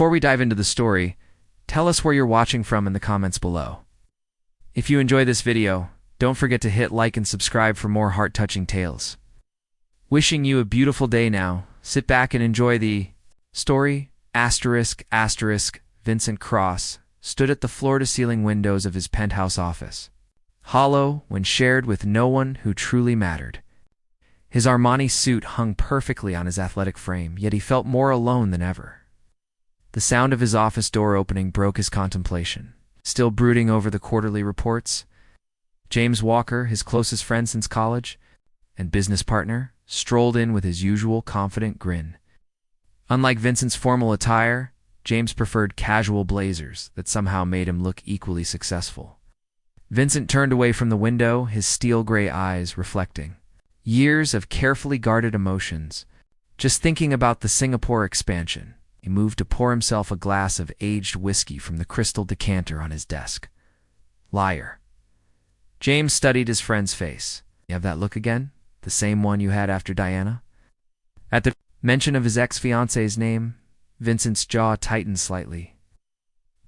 Before we dive into the story, tell us where you're watching from in the comments below. If you enjoy this video, don't forget to hit like and subscribe for more heart-touching tales. Wishing you a beautiful day now. Sit back and enjoy the story. Vincent Cross stood at the floor-to-ceiling windows of his penthouse office, hollow when shared with no one who truly mattered. His Armani suit hung perfectly on his athletic frame, yet he felt more alone than ever. The sound of his office door opening broke his contemplation. Still brooding over the quarterly reports, James Walker, his closest friend since college and business partner, strolled in with his usual confident grin. Unlike Vincent's formal attire, James preferred casual blazers that somehow made him look equally successful. Vincent turned away from the window, his steel-gray eyes reflecting years of carefully guarded emotions. Just thinking about the Singapore expansion, he moved to pour himself a glass of aged whiskey from the crystal decanter on his desk. Liar. James studied his friend's face. You have that look again? The same one you had after Diana? At the mention of his ex-fiance's name, Vincent's jaw tightened slightly.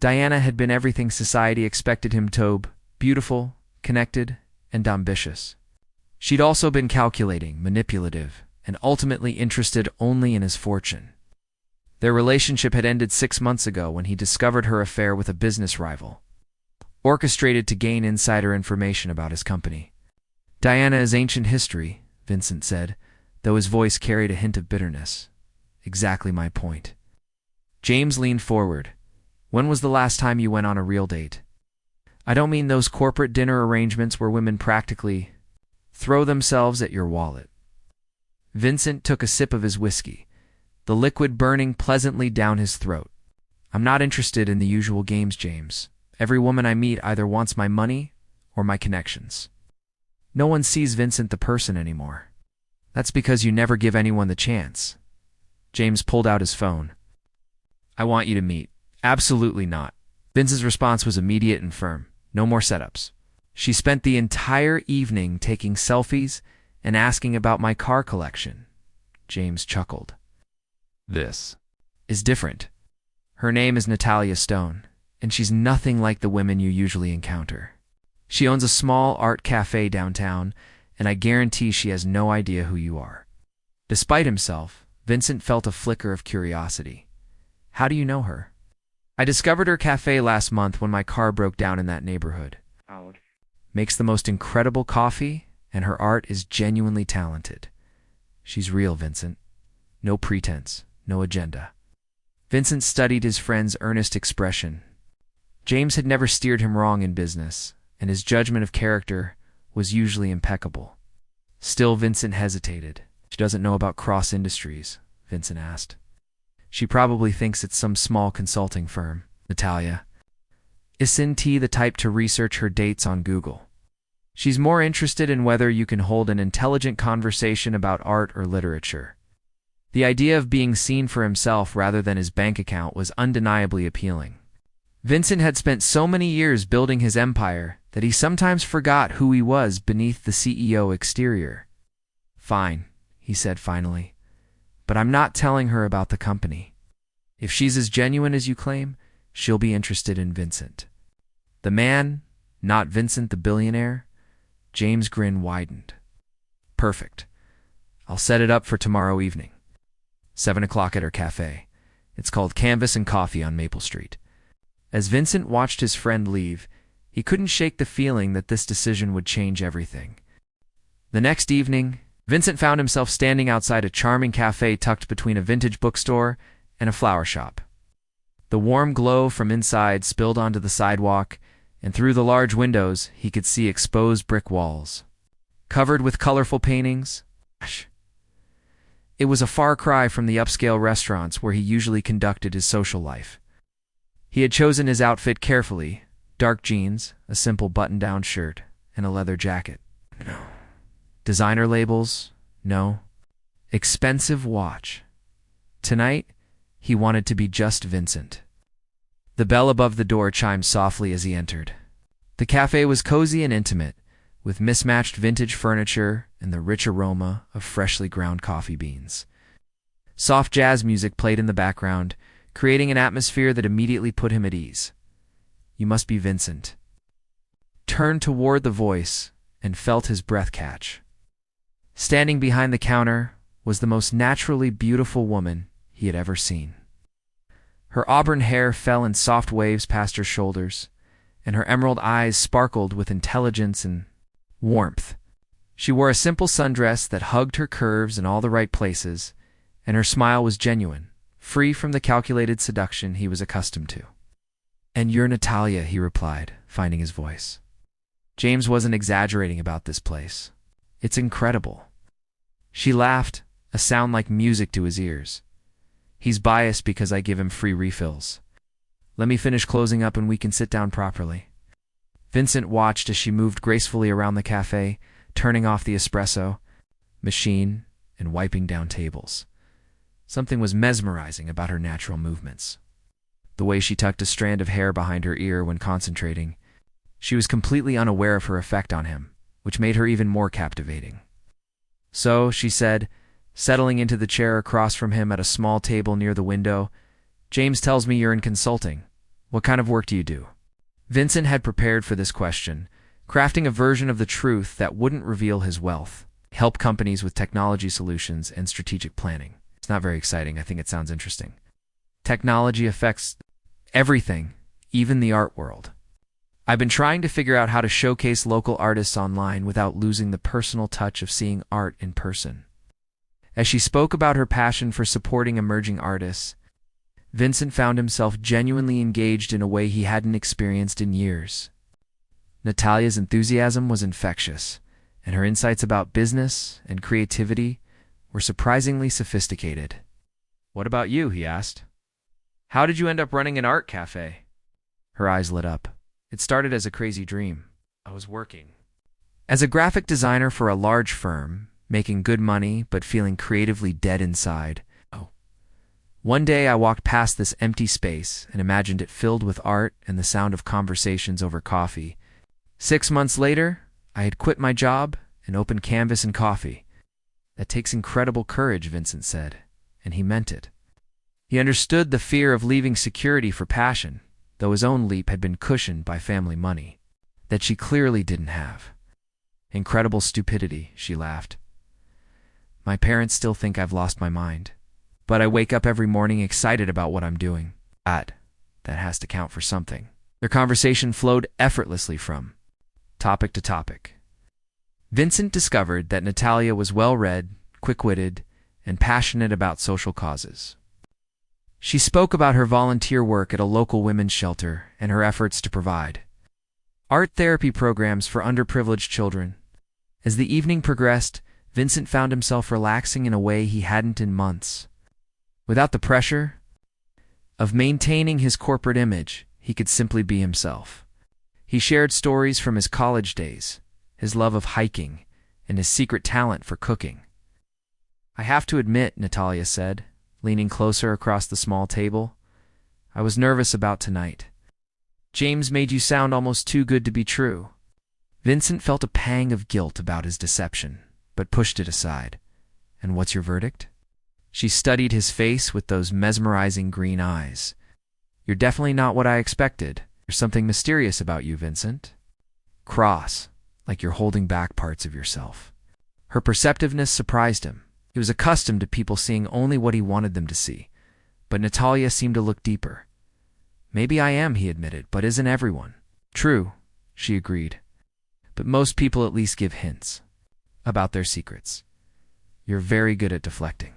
Diana had been everything society expected him to be: beautiful, connected, and ambitious. She'd also been calculating, manipulative, and ultimately interested only in his fortune. Their relationship had ended 6 months ago when he discovered her affair with a business rival, orchestrated to gain insider information about his company. Diana is ancient history, Vincent said, though his voice carried a hint of bitterness. Exactly my point. James leaned forward. When was the last time you went on a real date? I don't mean those corporate dinner arrangements where women practically throw themselves at your wallet. Vincent took a sip of his whiskey, the liquid burning pleasantly down his throat. I'm not interested in the usual games, James. Every woman I meet either wants my money or my connections. No one sees Vincent the person anymore. That's because you never give anyone the chance. James pulled out his phone. I want you to meet. Absolutely not. Vince's response was immediate and firm. No more setups. She spent the entire evening taking selfies and asking about my car collection. James chuckled. This is different. Her name is Natalia Stone, and she's nothing like the women you usually encounter. She owns a small art cafe downtown, and I guarantee she has no idea who you are. Despite himself, Vincent felt a flicker of curiosity. How do you know her? I discovered her cafe last month when my car broke down in that neighborhood. Makes the most incredible coffee, and her art is genuinely talented. She's real, Vincent. No pretense, no agenda. Vincent studied his friend's earnest expression. James had never steered him wrong in business, and his judgment of character was usually impeccable. Still, Vincent hesitated. She doesn't know about Cross Industries, Vincent asked. She probably thinks it's some small consulting firm. Natalia. Isn't he the type to research her dates on Google? She's more interested in whether you can hold an intelligent conversation about art or literature. The idea of being seen for himself rather than his bank account was undeniably appealing. Vincent had spent so many years building his empire that he sometimes forgot who he was beneath the CEO exterior. Fine, he said finally, but I'm not telling her about the company. If she's as genuine as you claim, she'll be interested in Vincent. The man, not Vincent the billionaire. James' grin widened. Perfect. I'll set it up for tomorrow evening. 7 o'clock at her cafe. It's called Canvas and Coffee on Maple Street. As Vincent watched his friend leave, he couldn't shake the feeling that this decision would change everything. The next evening, Vincent found himself standing outside a charming cafe tucked between a vintage bookstore and a flower shop. The warm glow from inside spilled onto the sidewalk, and through the large windows he could see exposed brick walls, covered with colorful paintings. It was a far cry from the upscale restaurants where he usually conducted his social life. He had chosen his outfit carefully: dark jeans, a simple button-down shirt, and a leather jacket. No. Designer labels? No. Expensive watch. Tonight, he wanted to be just Vincent. The bell above the door chimed softly as he entered. The cafe was cozy and intimate, with mismatched vintage furniture and the rich aroma of freshly ground coffee beans. Soft jazz music played in the background, creating an atmosphere that immediately put him at ease. "You must be Vincent." Turned toward the voice and felt his breath catch. Standing behind the counter was the most naturally beautiful woman he had ever seen. Her auburn hair fell in soft waves past her shoulders, and her emerald eyes sparkled with intelligence and warmth. She wore a simple sundress that hugged her curves in all the right places, and her smile was genuine, free from the calculated seduction he was accustomed to. "And you're Natalia," he replied, finding his voice. James wasn't exaggerating about this place. "It's incredible." She laughed, a sound like music to his ears. "He's biased because I give him free refills. Let me finish closing up and we can sit down properly." Vincent watched as she moved gracefully around the café, turning off the espresso machine and wiping down tables. Something was mesmerizing about her natural movements. The way she tucked a strand of hair behind her ear when concentrating. She was completely unaware of her effect on him, which made her even more captivating. "So," she said, settling into the chair across from him at a small table near the window, "James tells me you're in consulting. What kind of work do you do?" Vincent had prepared for this question, crafting a version of the truth that wouldn't reveal his wealth, help companies with technology solutions and strategic planning. It's not very exciting. I think it sounds interesting. Technology affects everything, even the art world. I've been trying to figure out how to showcase local artists online without losing the personal touch of seeing art in person. As she spoke about her passion for supporting emerging artists, Vincent found himself genuinely engaged in a way he hadn't experienced in years. Natalia's enthusiasm was infectious, and her insights about business and creativity were surprisingly sophisticated. "What about you?" he asked. "How did you end up running an art cafe?" Her eyes lit up. "It started as a crazy dream. I was working as a graphic designer for a large firm, making good money but feeling creatively dead inside. One day I walked past this empty space and imagined it filled with art and the sound of conversations over coffee. 6 months later, I had quit my job and opened Canvas and Coffee. That takes incredible courage," Vincent said, and he meant it. He understood the fear of leaving security for passion, though his own leap had been cushioned by family money that she clearly didn't have. "Incredible stupidity," she laughed. "My parents still think I've lost my mind, but I wake up every morning excited about what I'm doing. That has to count for something." Their conversation flowed effortlessly from topic to topic. Vincent discovered that Natalia was well-read, quick-witted, and passionate about social causes. She spoke about her volunteer work at a local women's shelter and her efforts to provide art therapy programs for underprivileged children. As the evening progressed, Vincent found himself relaxing in a way he hadn't in months. Without the pressure of maintaining his corporate image, he could simply be himself. He shared stories from his college days, his love of hiking, and his secret talent for cooking. "I have to admit," Natalia said, leaning closer across the small table, "I was nervous about tonight. James made you sound almost too good to be true." Vincent felt a pang of guilt about his deception, but pushed it aside. "And what's your verdict?" She studied his face with those mesmerizing green eyes. "You're definitely not what I expected. There's something mysterious about you, Vincent. Cross, like you're holding back parts of yourself." Her perceptiveness surprised him. He was accustomed to people seeing only what he wanted them to see, but Natalia seemed to look deeper. "Maybe I am," he admitted, "but isn't everyone?" "True," she agreed. "But most people at least give hints about their secrets. You're very good at deflecting."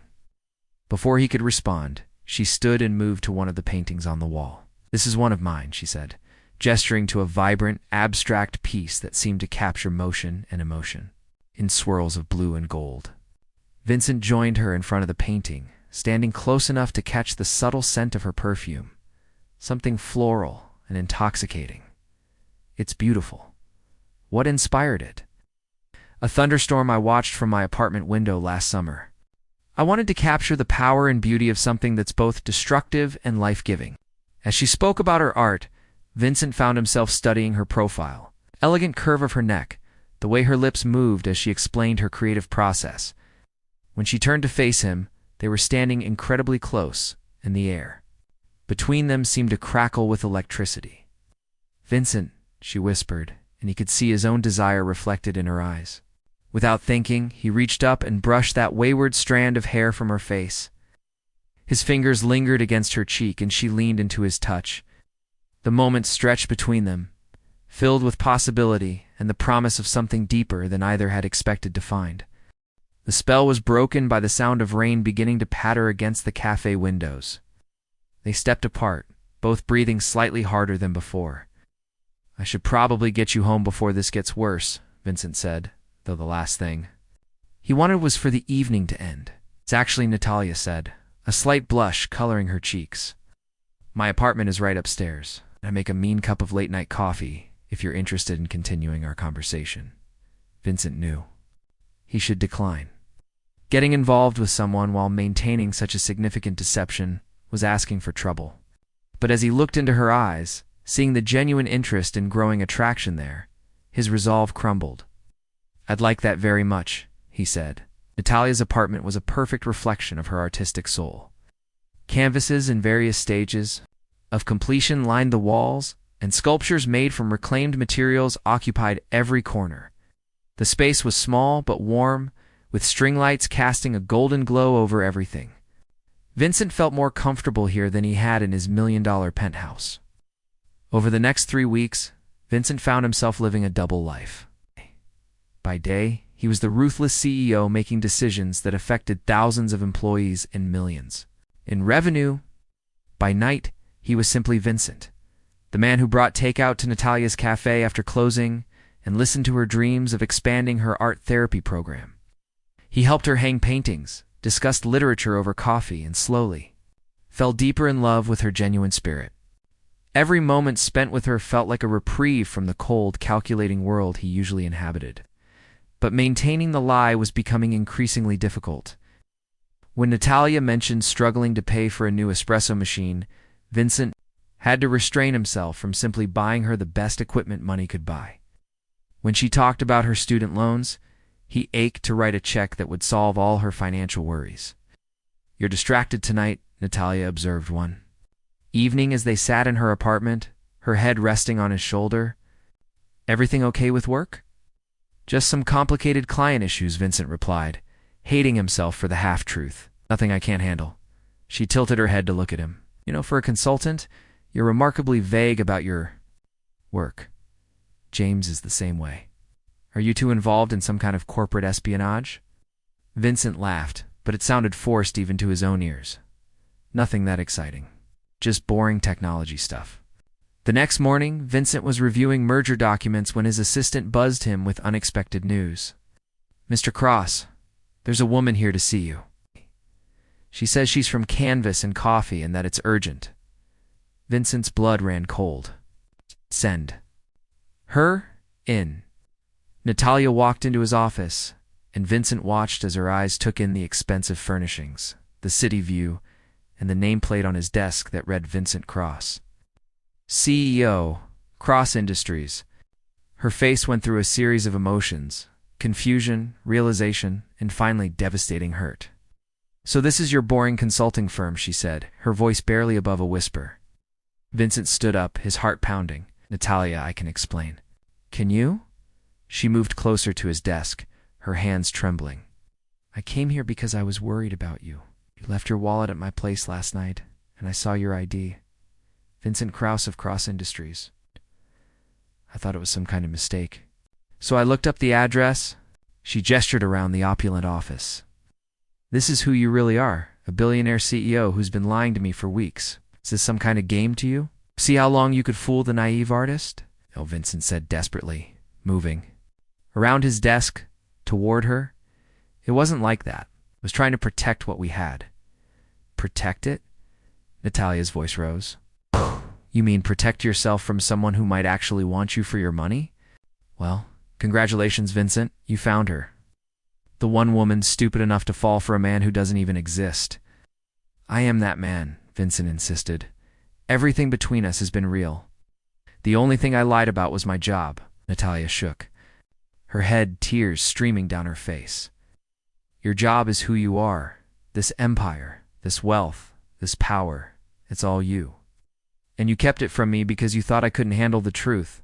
Before he could respond, she stood and moved to one of the paintings on the wall. "This is one of mine," she said, gesturing to a vibrant, abstract piece that seemed to capture motion and emotion in swirls of blue and gold. Vincent joined her in front of the painting, standing close enough to catch the subtle scent of her perfume, something floral and intoxicating. "It's beautiful. What inspired it?" "A thunderstorm I watched from my apartment window last summer. I wanted to capture the power and beauty of something that's both destructive and life-giving." As she spoke about her art, Vincent found himself studying her profile, elegant curve of her neck, the way her lips moved as she explained her creative process. When she turned to face him, they were standing incredibly close in the air. between them seemed to crackle with electricity. "Vincent," she whispered, and he could see his own desire reflected in her eyes. Without thinking, he reached up and brushed that wayward strand of hair from her face. His fingers lingered against her cheek, and she leaned into his touch. The moment stretched between them, filled with possibility and the promise of something deeper than either had expected to find. The spell was broken by the sound of rain beginning to patter against the cafe windows. They stepped apart, both breathing slightly harder than before. "I should probably get you home before this gets worse," Vincent said, though the last thing he wanted was for the evening to end. "It's actually," Natalia said, a slight blush coloring her cheeks. "My apartment is right upstairs. I make a mean cup of late-night coffee if you're interested in continuing our conversation." Vincent knew he should decline. Getting involved with someone while maintaining such a significant deception was asking for trouble. But as he looked into her eyes, seeing the genuine interest and growing attraction there, his resolve crumbled. "I'd like that very much," he said. Natalia's apartment was a perfect reflection of her artistic soul. Canvases in various stages of completion lined the walls, and sculptures made from reclaimed materials occupied every corner. The space was small but warm, with string lights casting a golden glow over everything. Vincent felt more comfortable here than he had in his million-dollar penthouse. Over the next 3 weeks, Vincent found himself living a double life. By day, he was the ruthless CEO making decisions that affected thousands of employees and millions in revenue. By night, he was simply Vincent, the man who brought takeout to Natalia's cafe after closing and listened to her dreams of expanding her art therapy program. He helped her hang paintings, discussed literature over coffee, and slowly fell deeper in love with her genuine spirit. Every moment spent with her felt like a reprieve from the cold, calculating world he usually inhabited. But maintaining the lie was becoming increasingly difficult. When Natalia mentioned struggling to pay for a new espresso machine, Vincent had to restrain himself from simply buying her the best equipment money could buy. When she talked about her student loans, he ached to write a check that would solve all her financial worries. "You're distracted tonight," Natalia observed one evening as they sat in her apartment, her head resting on his shoulder. "Everything okay with work?" "Just some complicated client issues," Vincent replied, hating himself for the half-truth. "Nothing I can't handle." She tilted her head to look at him. "You know, for a consultant, you're remarkably vague about your work. James is the same way. Are you two involved in some kind of corporate espionage?" Vincent laughed, but it sounded forced even to his own ears. "Nothing that exciting. Just boring technology stuff." The next morning, Vincent was reviewing merger documents when his assistant buzzed him with unexpected news. "Mr. Cross, there's a woman here to see you. She says she's from Canvas and Coffee and that it's urgent." Vincent's blood ran cold. "Send her in." Natalia walked into his office, and Vincent watched as her eyes took in the expensive furnishings, the city view, and the nameplate on his desk that read Vincent Cross. CEO, Cross Industries. Her face went through a series of emotions: confusion, realization, and finally devastating hurt. "So this is your boring consulting firm," she said, her voice barely above a whisper. Vincent stood up, his heart pounding. "Natalia, I can explain." "Can you?" She moved closer to his desk, her hands trembling. "I came here because I was worried about you. You left your wallet at my place last night, and I saw your ID. Vincent Cross of Cross Industries. I thought it was some kind of mistake. So I looked up the address." She gestured around the opulent office. "This is who you really are, a billionaire CEO who's been lying to me for weeks. Is this some kind of game to you? See how long you could fool the naive artist?" "Oh," Vincent said desperately, moving around his desk, toward her. "It wasn't like that. I was trying to protect what we had." "Protect it?" Natalia's voice rose. "You mean protect yourself from someone who might actually want you for your money? Well, congratulations, Vincent. You found her. The one woman stupid enough to fall for a man who doesn't even exist." "I am that man," Vincent insisted. "Everything between us has been real. The only thing I lied about was my job." Natalia shook, her head, tears streaming down her face. "Your job is who you are. This empire, this wealth, this power. It's all you. And you kept it from me because you thought I couldn't handle the truth.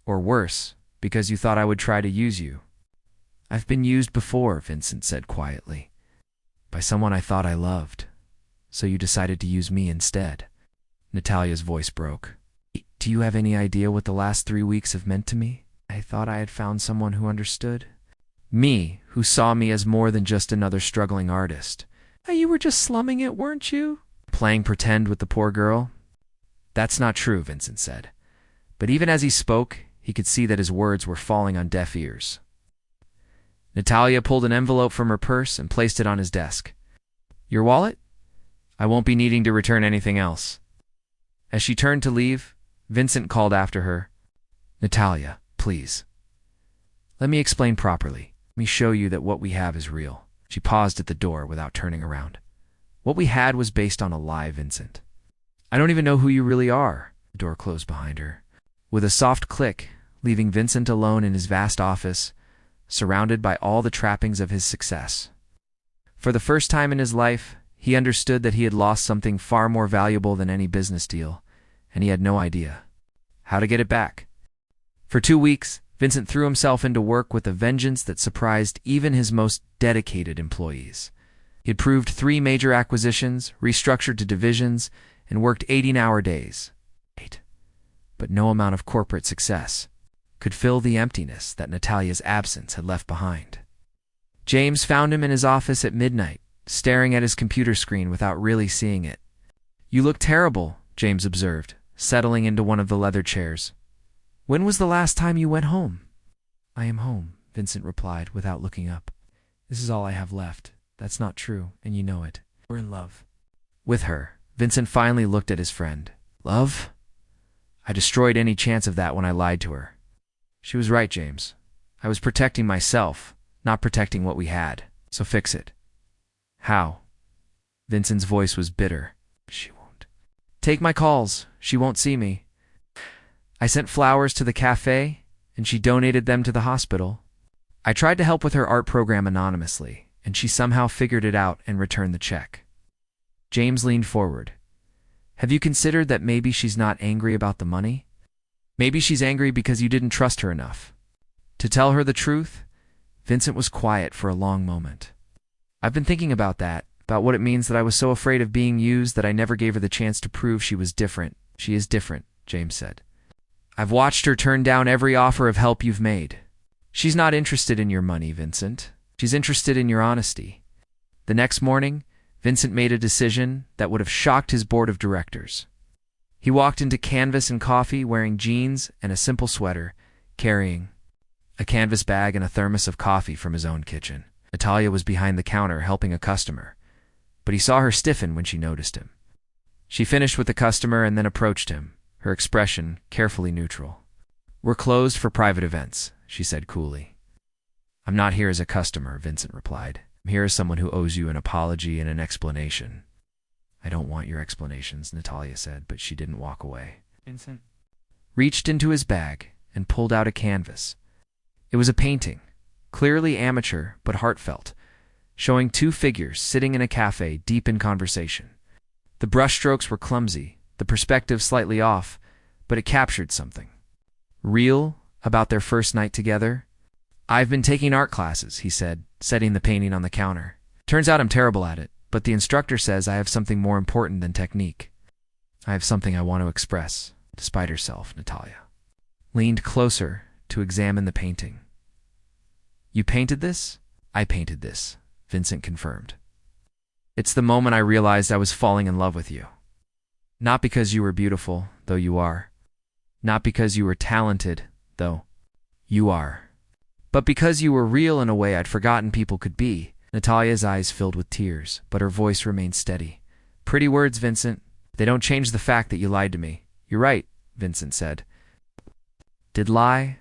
Or worse, because you thought I would try to use you. I've been used before, Vincent said quietly. By someone I thought I loved. So you decided to use me instead. Natalia's voice broke. Do you have any idea what the last 3 weeks have meant to me? I thought I had found someone who understood. Me, who saw me as more than just another struggling artist. You were just slumming it, weren't you? Playing pretend with the poor girl? That's not true, Vincent said. But even as he spoke, he could see that his words were falling on deaf ears. Natalia pulled an envelope from her purse and placed it on his desk. Your wallet? I won't be needing to return anything else. As she turned to leave, Vincent called after her. Natalia, please. Let me explain properly. Let me show you that what we have is real. She paused at the door without turning around. What we had was based on a lie, Vincent. I don't even know who you really are. The door closed behind her. With a soft click, leaving Vincent alone in his vast office, surrounded by all the trappings of his success. For the first time in his life, he understood that he had lost something far more valuable than any business deal, and he had no idea how to get it back. For 2 weeks, Vincent threw himself into work with a vengeance that surprised even his most dedicated employees. He had proved 3 major acquisitions, restructured to divisions, and worked 18-hour days. But no amount of corporate success could fill the emptiness that Natalia's absence had left behind. James found him in his office at midnight, staring at his computer screen without really seeing it. You look terrible, James observed, settling into one of the leather chairs. When was the last time you went home? I am home, Vincent replied without looking up. This is all I have left. That's not true, and you know it. We're in love. With her, Vincent finally looked at his friend. Love? I destroyed any chance of that when I lied to her. She was right, James. I was protecting myself, not protecting what we had. So fix it. How? Vincent's voice was bitter. She won't. Take my calls. She won't see me. I sent flowers to the café, and she donated them to the hospital. I tried to help with her art program anonymously, and she somehow figured it out and returned the check. James leaned forward. Have you considered that maybe she's not angry about the money? Maybe she's angry because you didn't trust her enough. To tell her the truth, Vincent was quiet for a long moment. I've been thinking about that, about what it means that I was so afraid of being used that I never gave her the chance to prove she was different. She is different, James said. I've watched her turn down every offer of help you've made. She's not interested in your money, Vincent. She's interested in your honesty. The next morning, Vincent made a decision that would have shocked his board of directors. He walked into Canvas and Coffee wearing jeans and a simple sweater, carrying a canvas bag and a thermos of coffee from his own kitchen. Natalia was behind the counter helping a customer, but he saw her stiffen when she noticed him. She finished with the customer and then approached him, her expression carefully neutral. We're closed for private events, she said coolly. I'm not here as a customer, Vincent replied. I'm here as someone who owes you an apology and an explanation. I don't want your explanations, Natalia said, but she didn't walk away. Vincent reached into his bag and pulled out a canvas. It was a painting, clearly amateur but heartfelt, showing 2 figures sitting in a cafe deep in conversation. The brushstrokes were clumsy, the perspective slightly off, but it captured something real about their first night together. I've been taking art classes, he said, setting the painting on the counter. Turns out I'm terrible at it, but the instructor says I have something more important than technique. I have something I want to express. Despite herself, Natalia leaned closer to examine the painting. You painted this? I painted this, Vincent confirmed. It's the moment I realized I was falling in love with you. Not because you were beautiful, though you are. Not because you were talented, though you are. But because you were real in a way I'd forgotten people could be. Natalia's eyes filled with tears, but her voice remained steady. Pretty words, Vincent. They don't change the fact that you lied to me. You're right, Vincent said. Did lie?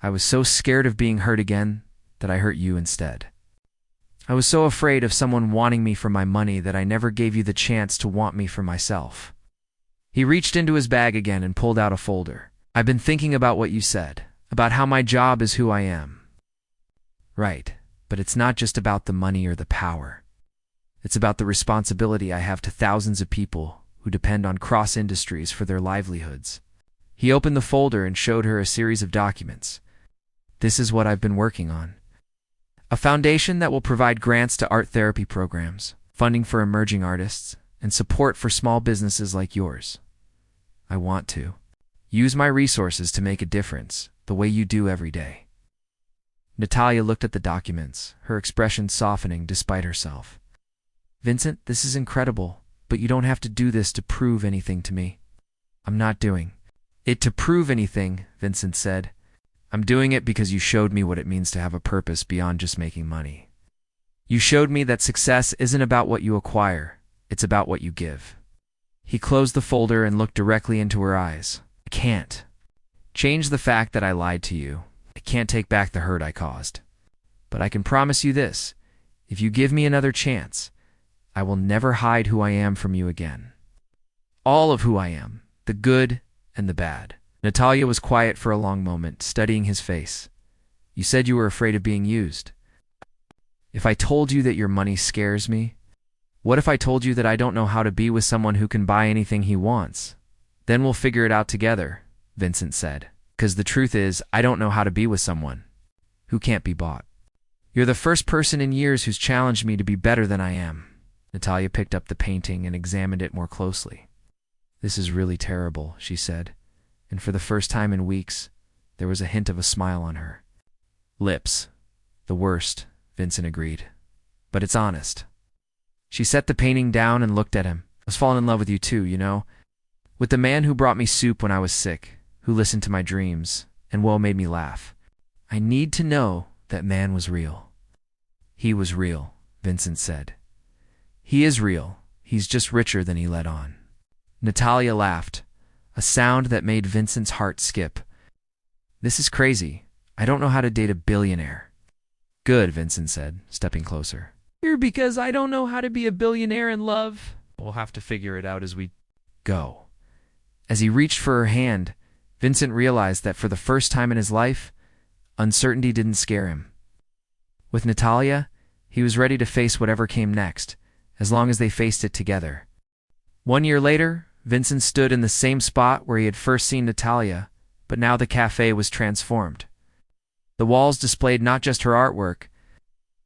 I was so scared of being hurt again that I hurt you instead. I was so afraid of someone wanting me for my money that I never gave you the chance to want me for myself. He reached into his bag again and pulled out a folder. I've been thinking about what you said, about how my job is who I am. Right, but it's not just about the money or the power. It's about the responsibility I have to thousands of people who depend on Cross Industries for their livelihoods. He opened the folder and showed her a series of documents. This is what I've been working on. A foundation that will provide grants to art therapy programs, funding for emerging artists, and support for small businesses like yours. I want to use my resources to make a difference, the way you do every day. Natalia looked at the documents, her expression softening despite herself. Vincent, this is incredible, but you don't have to do this to prove anything to me. I'm not doing it to prove anything, Vincent said. I'm doing it because you showed me what it means to have a purpose beyond just making money. You showed me that success isn't about what you acquire, it's about what you give. He closed the folder and looked directly into her eyes. I can't change the fact that I lied to you. I can't take back the hurt I caused. But I can promise you this. If you give me another chance, I will never hide who I am from you again. All of who I am, the good and the bad. Natalia was quiet for a long moment, studying his face. You said you were afraid of being used. If I told you that your money scares me, what if I told you that I don't know how to be with someone who can buy anything he wants? Then we'll figure it out together, Vincent said. Because the truth is, I don't know how to be with someone who can't be bought. You're the first person in years who's challenged me to be better than I am. Natalia picked up the painting and examined it more closely. This is really terrible, she said, and for the first time in weeks, there was a hint of a smile on her lips. The worst, Vincent agreed. But it's honest. She set the painting down and looked at him. I was falling in love with you too, you know? With the man who brought me soup when I was sick, who listened to my dreams, and made me laugh. I need to know that man was real. He was real, Vincent said. He is real. He's just richer than he let on. Natalia laughed, a sound that made Vincent's heart skip. This is crazy. I don't know how to date a billionaire. Good, Vincent said, stepping closer. Here because I don't know how to be a billionaire in love. We'll have to figure it out as we go. As he reached for her hand, Vincent realized that for the first time in his life, uncertainty didn't scare him. With Natalia, he was ready to face whatever came next, as long as they faced it together. 1 year later, Vincent stood in the same spot where he had first seen Natalia, but now the cafe was transformed. The walls displayed not just her artwork,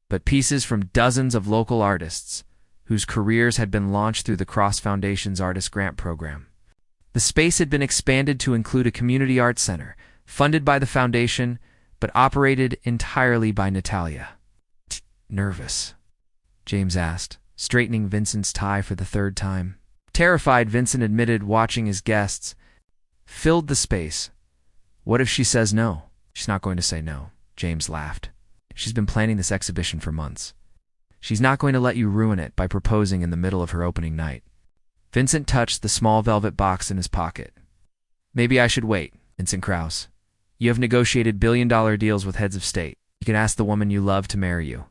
but pieces from dozens of local artists, whose careers had been launched through the Cross Foundation's Artist Grant Program. The space had been expanded to include a community arts center, funded by the foundation, but operated entirely by Natalia. Nervous? James asked, straightening Vincent's tie for the third time. Terrified, Vincent admitted, watching his guests filled the space. What if she says no? She's not going to say no, James laughed. She's been planning this exhibition for months. She's not going to let you ruin it by proposing in the middle of her opening night. Vincent touched the small velvet box in his pocket. Maybe I should wait, Vincent Cross. You have negotiated billion-dollar deals with heads of state. You can ask the woman you love to marry you.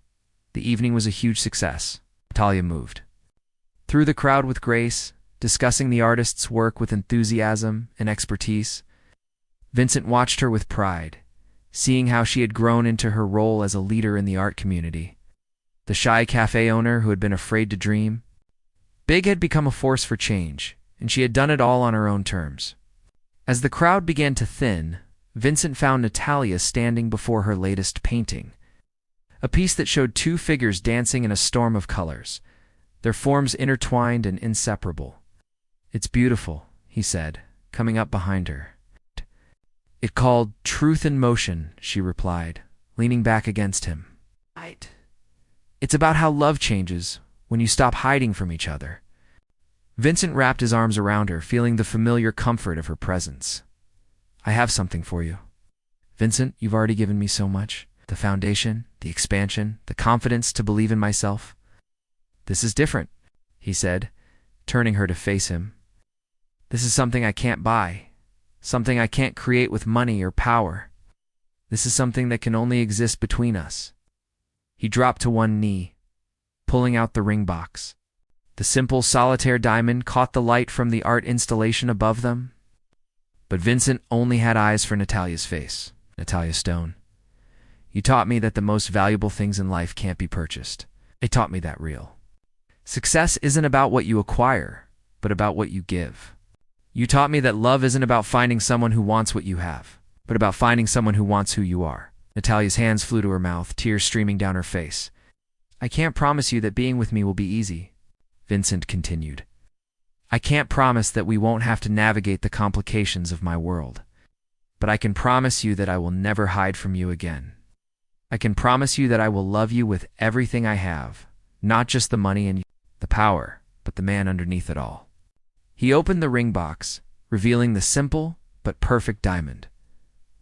The evening was a huge success. Natalia moved through the crowd with grace, discussing the artist's work with enthusiasm and expertise. Vincent watched her with pride, seeing how she had grown into her role as a leader in the art community. The shy cafe owner who had been afraid to dream, Big had become a force for change, and she had done it all on her own terms. As the crowd began to thin, Vincent found Natalia standing before her latest painting, a piece that showed two figures dancing in a storm of colors, their forms intertwined and inseparable. It's beautiful, he said, coming up behind her. It called Truth in Motion, she replied, leaning back against him. Right. It's about how love changes when you stop hiding from each other. Vincent wrapped his arms around her, feeling the familiar comfort of her presence. I have something for you. Vincent, you've already given me so much. The foundation, the expansion, the confidence to believe in myself. This is different, he said, turning her to face him. This is something I can't buy, something I can't create with money or power. This is something that can only exist between us. He dropped to one knee, pulling out the ring box. The simple solitaire diamond caught the light from the art installation above them. But Vincent only had eyes for Natalia's face. Natalia Stone. You taught me that the most valuable things in life can't be purchased. It taught me that real. Success isn't about what you acquire. but about what you give. You taught me that love isn't about finding someone who wants what you have, but about finding someone who wants who you are. Natalia's hands flew to her mouth, tears streaming down her face. I can't promise you that being with me will be easy, Vincent continued. I can't promise that we won't have to navigate the complications of my world. But I can promise you that I will never hide from you again. I can promise you that I will love you with everything I have, not just the money and the power, but the man underneath it all. He opened the ring box, revealing the simple but perfect diamond.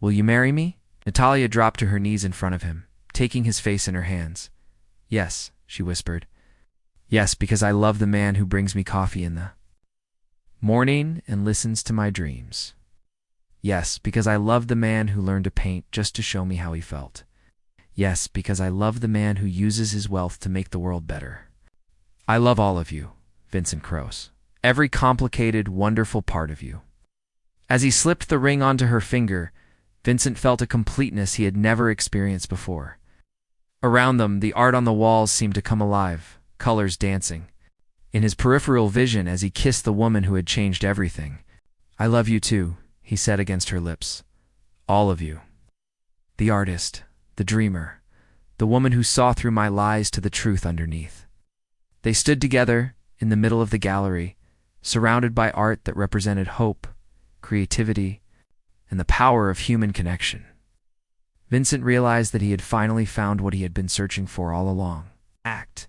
Will you marry me? Natalia dropped to her knees in front of him, taking his face in her hands. Yes, she whispered. Yes, because I love the man who brings me coffee in the morning and listens to my dreams. Yes, because I love the man who learned to paint just to show me how he felt. Yes, because I love the man who uses his wealth to make the world better. I love all of you, Vincent Cross. Every complicated, wonderful part of you. As he slipped the ring onto her finger, Vincent felt a completeness he had never experienced before. Around them, the art on the walls seemed to come alive, colors dancing. In his peripheral vision as he kissed the woman who had changed everything. I love you too, he said against her lips. All of you. The artist, the dreamer, the woman who saw through my lies to the truth underneath. They stood together in the middle of the gallery, surrounded by art that represented hope, creativity, and the power of human connection. Vincent realized that he had finally found what he had been searching for all along. Act.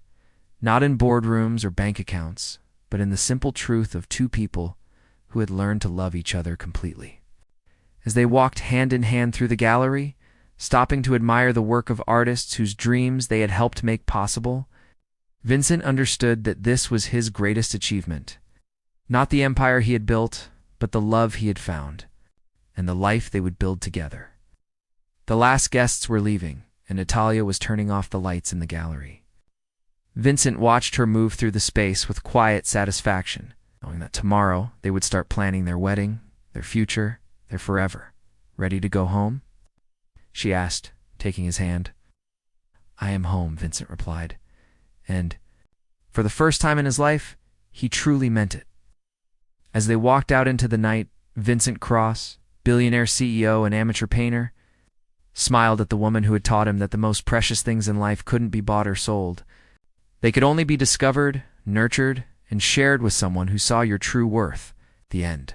Not in boardrooms or bank accounts, but in the simple truth of two people who had learned to love each other completely. As they walked hand in hand through the gallery, stopping to admire the work of artists whose dreams they had helped make possible, Vincent understood that this was his greatest achievement. Not the empire he had built, but the love he had found, and the life they would build together. The last guests were leaving, and Natalia was turning off the lights in the gallery. Vincent watched her move through the space with quiet satisfaction, knowing that tomorrow they would start planning their wedding, their future, their forever. Ready to go home? She asked, taking his hand. I am home, Vincent replied. And, for the first time in his life, he truly meant it. As they walked out into the night, Vincent Cross, billionaire CEO and amateur painter, smiled at the woman who had taught him that the most precious things in life couldn't be bought or sold. They could only be discovered, nurtured, and shared with someone who saw your true worth. The end.